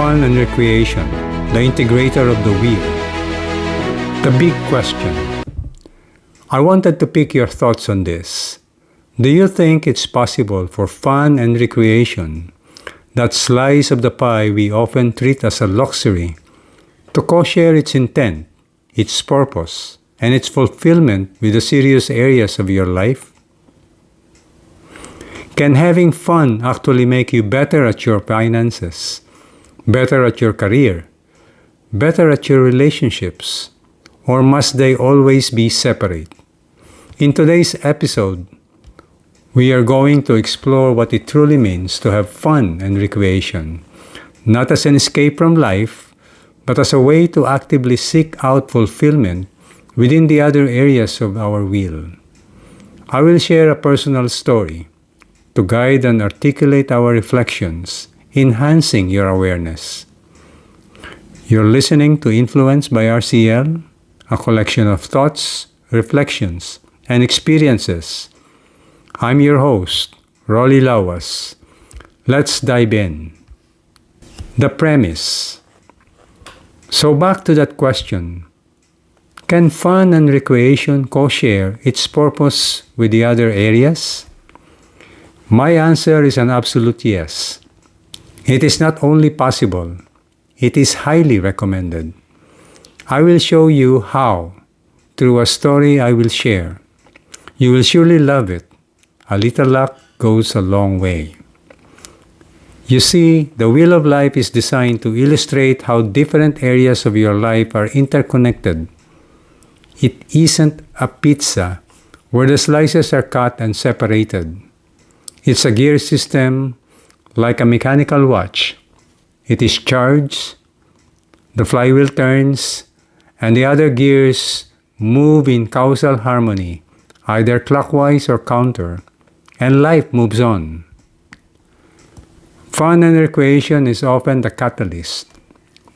fun and recreation, the integrator of the wheel. The big question. I wanted to pick your thoughts on this. Do you think it's possible for fun and recreation, that slice of the pie we often treat as a luxury, to co-share its intent, its purpose, and its fulfillment with the serious areas of your life? Can having fun actually make you better at your finances, better at your career, better at your relationships, or must they always be separate? In today's episode, we are going to explore what it truly means to have fun and recreation, not as an escape from life, but as a way to actively seek out fulfillment within the other areas of our will. I will share a personal story to guide and articulate our reflections, enhancing your awareness. You're listening to Influence by RCL, a collection of thoughts, reflections, and experiences. I'm your host, Rolly Lawas. Let's dive in. The premise. So back to that question. Can fun and recreation co-share its purpose with the other areas? My answer is an absolute yes. It is not only possible, it is highly recommended. I will show you how through a story I will share. You will surely love it. A little luck goes a long way. You see, the wheel of life is designed to illustrate how different areas of your life are interconnected. It isn't a pizza where the slices are cut and separated. It's a gear system like a mechanical watch. It is charged, the flywheel turns, and the other gears move in causal harmony, either clockwise or counter, and life moves on. Fun and recreation is often the catalyst,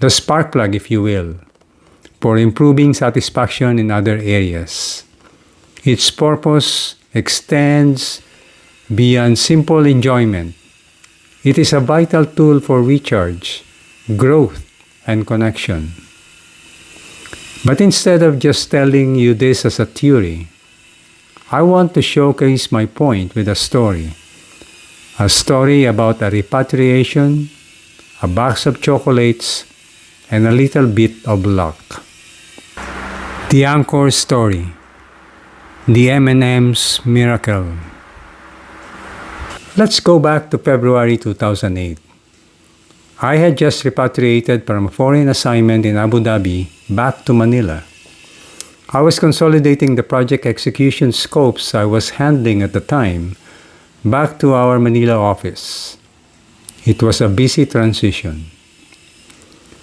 the spark plug, if you will, for improving satisfaction in other areas. Its purpose extends beyond simple enjoyment. It is a vital tool for recharge, growth, and connection. But instead of just telling you this as a theory, I want to showcase my point with a story. A story about a repatriation, a box of chocolates, and a little bit of luck. The anchor story. The M&M's miracle. Let's go back to February 2008. I had just repatriated from a foreign assignment in Abu Dhabi back to Manila. I was consolidating the project execution scopes I was handling at the time back to our Manila office. It was a busy transition.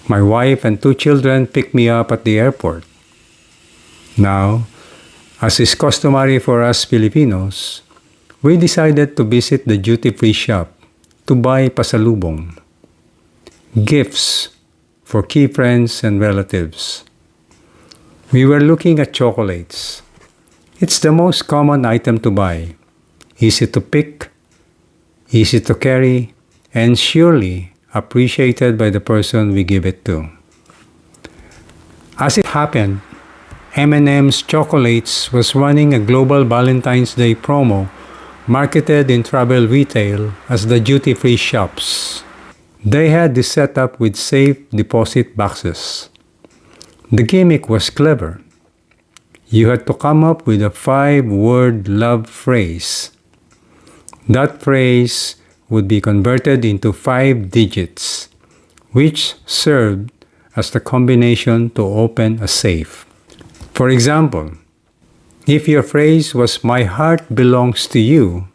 My wife and 2 children picked me up at the airport. Now, as is customary for us Filipinos, we decided to visit the duty-free shop to buy pasalubong, gifts for key friends and relatives. We were looking at chocolates. It's the most common item to buy, easy to pick, easy to carry, and surely appreciated by the person we give it to. As it happened, M&M's Chocolates was running a global Valentine's Day promo marketed in travel retail as the duty-free shops. They had this set up with safe deposit boxes. The gimmick was clever. You had to come up with a 5-word love phrase. That phrase would be converted into 5 digits, which served as the combination to open a safe. For example, if your phrase was "My heart belongs to you,"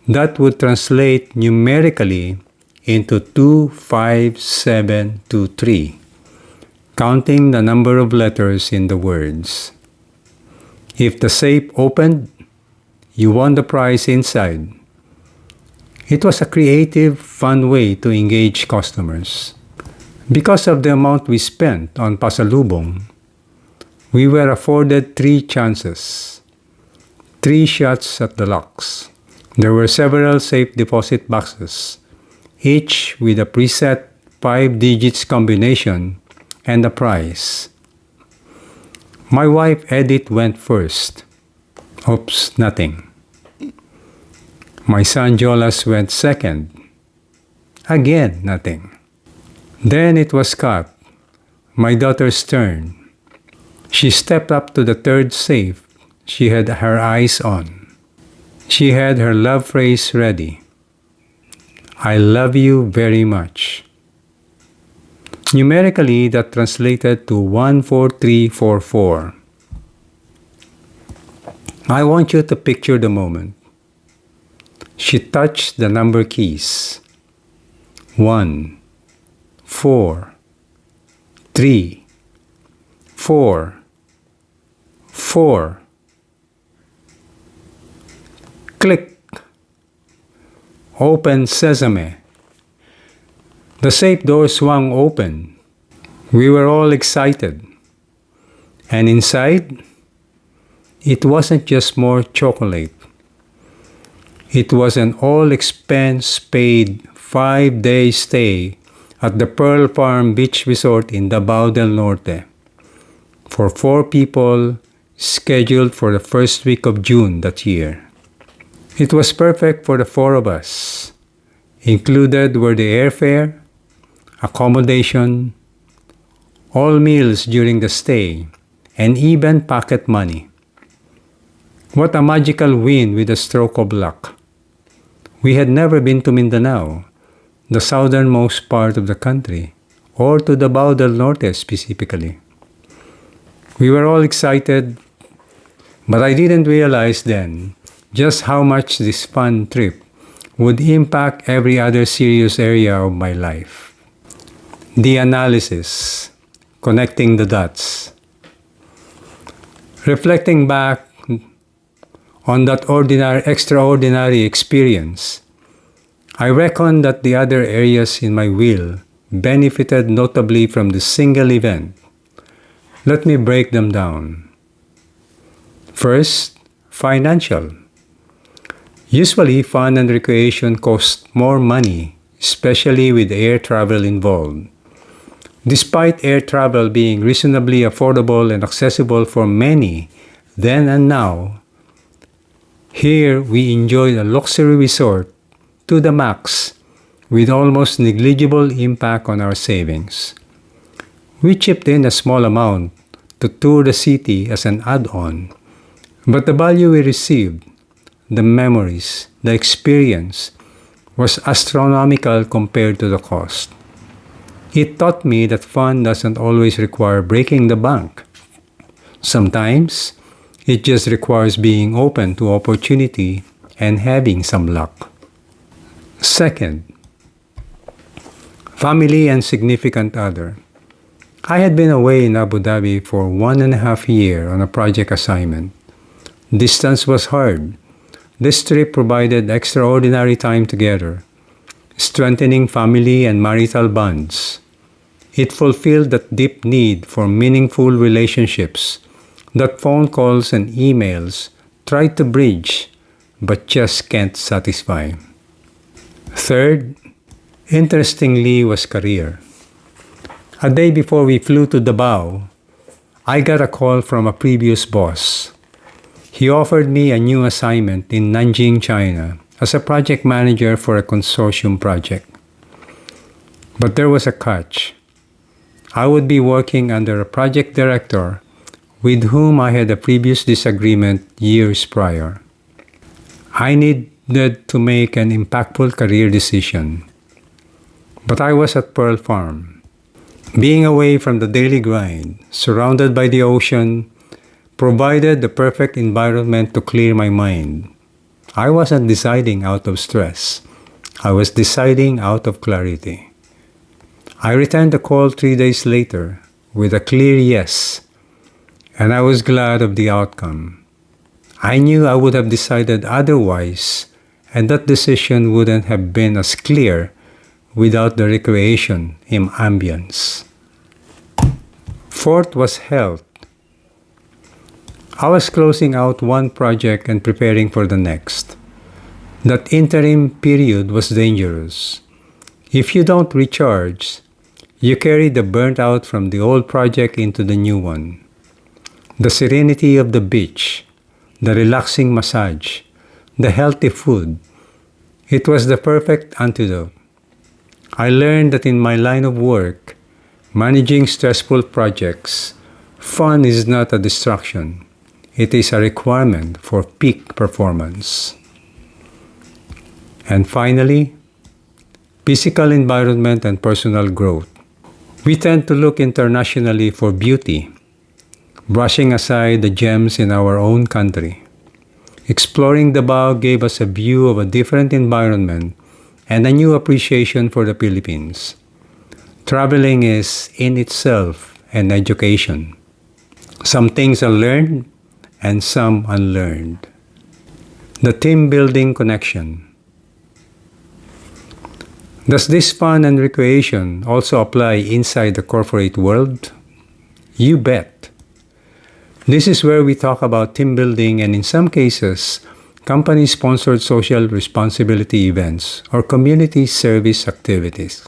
that would translate numerically into 25723, counting the number of letters in the words. If the safe opened, you won the prize inside. It was a creative, fun way to engage customers. Because of the amount we spent on pasalubong, we were afforded 3 chances, 3 shots at the locks. There were several safe deposit boxes, each with a preset 5 digits combination, and a prize. My wife Edith went first. Oops, nothing. My son Jolas went second. Again, nothing. Then it was Scott, my daughter's turn. She stepped up to the third safe she had her eyes on. She had her love phrase ready. I love you very much. Numerically, that translated to 14344. I want you to picture the moment. She touched the number keys. 1, 4, 3, 4, 4. Click. Open sesame. The safe door swung open. We were all excited. And inside, it wasn't just more chocolate. It was an all-expense-paid 5-day stay at the Pearl Farm Beach Resort in Davao del Norte for 4 people scheduled for the first week of June that year. It was perfect for the 4 of us. Included were the airfare, accommodation, all meals during the stay, and even pocket money. What a magical win with a stroke of luck. We had never been to Mindanao, the southernmost part of the country, or to Davao del Norte specifically. We were all excited, but I didn't realize then just how much this fun trip would impact every other serious area of my life. The analysis, connecting the dots. Reflecting back on that extraordinary experience, I reckon that the other areas in my will benefited notably from the single event. Let me break them down. First, financial. Usually, fun and recreation cost more money, especially with air travel involved. Despite air travel being reasonably affordable and accessible for many then and now, here we enjoyed a luxury resort to the max with almost negligible impact on our savings. We chipped in a small amount to tour the city as an add-on, but the value we received, the memories, the experience, was astronomical compared to the cost. It taught me that fun doesn't always require breaking the bank. Sometimes, it just requires being open to opportunity and having some luck. Second, family and significant other. I had been away in Abu Dhabi for 1.5 years on a project assignment. Distance was hard. This trip provided extraordinary time together, strengthening family and marital bonds. It fulfilled that deep need for meaningful relationships that phone calls and emails try to bridge but just can't satisfy. Third, interestingly, was career. A day before we flew to Davao, I got a call from a previous boss. He offered me a new assignment in Nanjing, China, as a project manager for a consortium project. But there was a catch. I would be working under a project director with whom I had a previous disagreement years prior. I needed to make an impactful career decision. But I was at Pearl Farm. Being away from the daily grind, surrounded by the ocean, provided the perfect environment to clear my mind. I wasn't deciding out of stress. I was deciding out of clarity. I returned the call 3 days later with a clear yes, and I was glad of the outcome. I knew I would have decided otherwise, and that decision wouldn't have been as clear without the recreation in ambience. Fourth was health. I was closing out one project and preparing for the next. That interim period was dangerous. If you don't recharge, You carry the burnt out from the old project into the new one. The serenity of the beach, the relaxing massage, the healthy food. It was the perfect antidote. I learned that in my line of work, managing stressful projects, fun is not a distraction. It is a requirement for peak performance. And finally, physical environment and personal growth. We tend to look internationally for beauty, brushing aside the gems in our own country. Exploring Davao gave us a view of a different environment and a new appreciation for the Philippines. Traveling is in itself an education. Some things are learned and some unlearned. The team building connection. Does this fun and recreation also apply inside the corporate world? You bet. This is where we talk about team building and in some cases, company-sponsored social responsibility events or community service activities.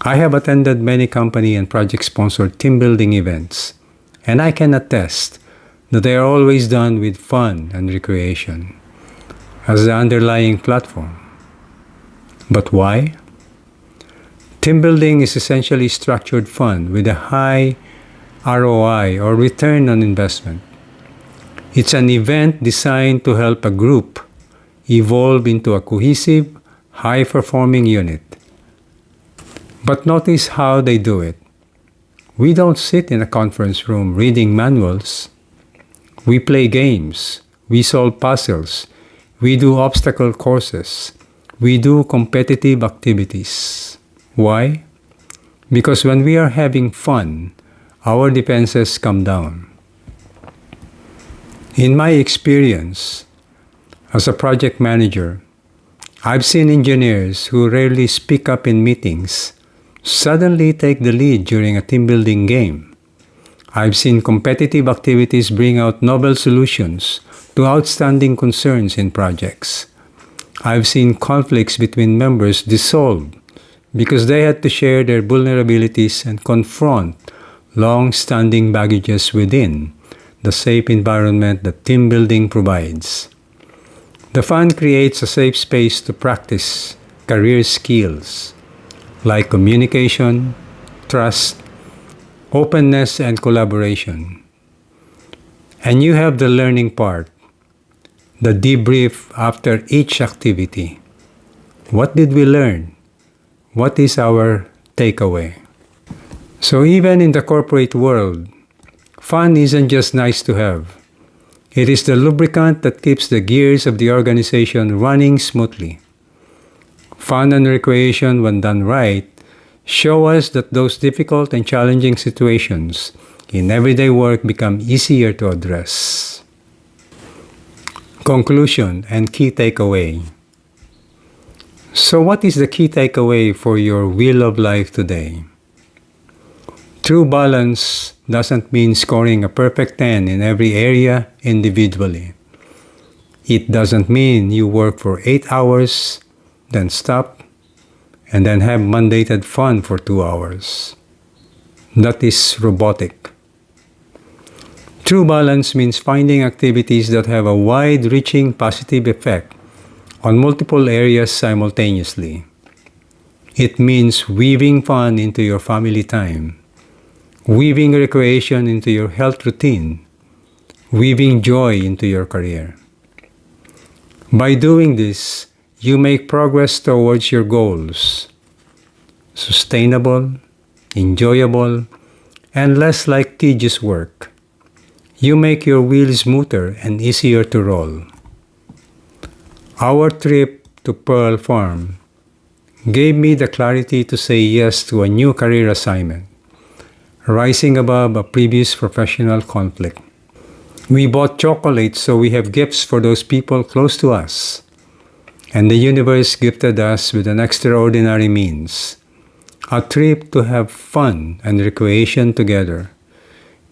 I have attended many company and project-sponsored team building events, and I can attest that they are always done with fun and recreation as the underlying platform. But why? Team building is essentially structured fun with a high ROI or return on investment. It's an event designed to help a group evolve into a cohesive, high-performing unit. But notice how they do it. We don't sit in a conference room reading manuals. We play games. We solve puzzles. We do obstacle courses. We do competitive activities. Why? Because when we are having fun, our defenses come down. In my experience as a project manager, I've seen engineers who rarely speak up in meetings suddenly take the lead during a team building game. I've seen competitive activities bring out novel solutions to outstanding concerns in projects. I've seen conflicts between members dissolved because they had to share their vulnerabilities and confront long-standing baggages within the safe environment that team building provides. The fun creates a safe space to practice career skills like communication, trust, openness, and collaboration. And you have the learning part, the debrief after each activity. What did we learn? What is our takeaway? So even in the corporate world, fun isn't just nice to have. It is the lubricant that keeps the gears of the organization running smoothly. Fun and recreation, when done right, show us that those difficult and challenging situations in everyday work become easier to address. Conclusion and key takeaway. So what is the key takeaway for your wheel of life today? True balance doesn't mean scoring a perfect 10 in every area individually. It doesn't mean you work for 8 hours, then stop, and then have mandated fun for 2 hours. That is robotic. True balance means finding activities that have a wide-reaching positive effect on multiple areas simultaneously. It means weaving fun into your family time, weaving recreation into your health routine, weaving joy into your career. By doing this, you make progress towards your goals. Sustainable, enjoyable, and less like tedious work. You make your wheels smoother and easier to roll. Our trip to Pearl Farm gave me the clarity to say yes to a new career assignment, rising above a previous professional conflict. We bought chocolates so we have gifts for those people close to us. And the universe gifted us with an extraordinary means, a trip to have fun and recreation together,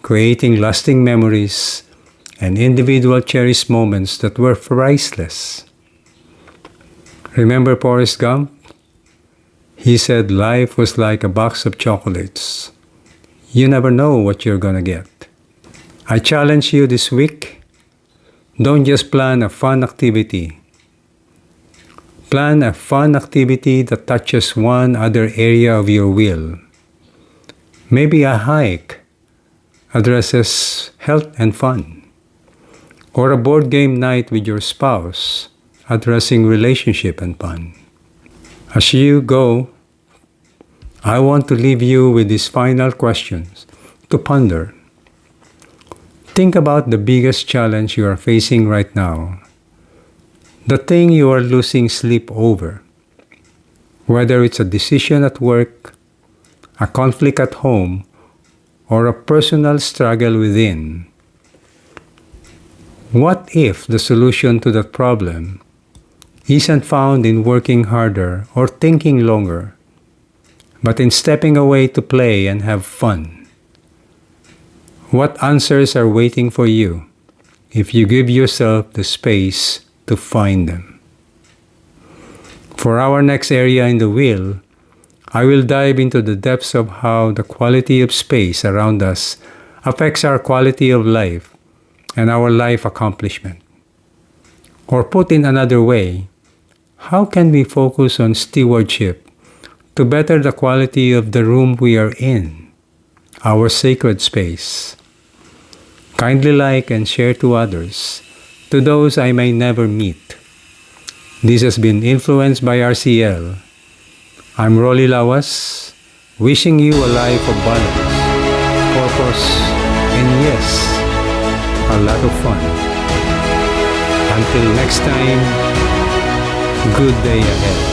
creating lasting memories and individual cherished moments that were priceless. Remember Forrest Gump? He said life was like a box of chocolates. You never know what you're gonna get. I challenge you this week, don't just plan a fun activity. Plan a fun activity that touches one other area of your will. Maybe a hike addresses health and fun, or a board game night with your spouse addressing relationship and fun. As you go, I want to leave you with these final questions to ponder. Think about the biggest challenge you are facing right now, the thing you are losing sleep over, whether it's a decision at work, a conflict at home, or a personal struggle within. What if the solution to that problem isn't found in working harder or thinking longer, but in stepping away to play and have fun? What answers are waiting for you if you give yourself the space to find them? For our next area in the wheel, I will dive into the depths of how the quality of space around us affects our quality of life and our life accomplishment. Or put in another way, how can we focus on stewardship to better the quality of the room we are in, our sacred space? Kindly like and share to others, to those I may never meet. This has been Influenced by RCL. I'm Rolly Lawas, wishing you a life of balance, purpose, and yes, a lot of fun. Until next time, good day ahead.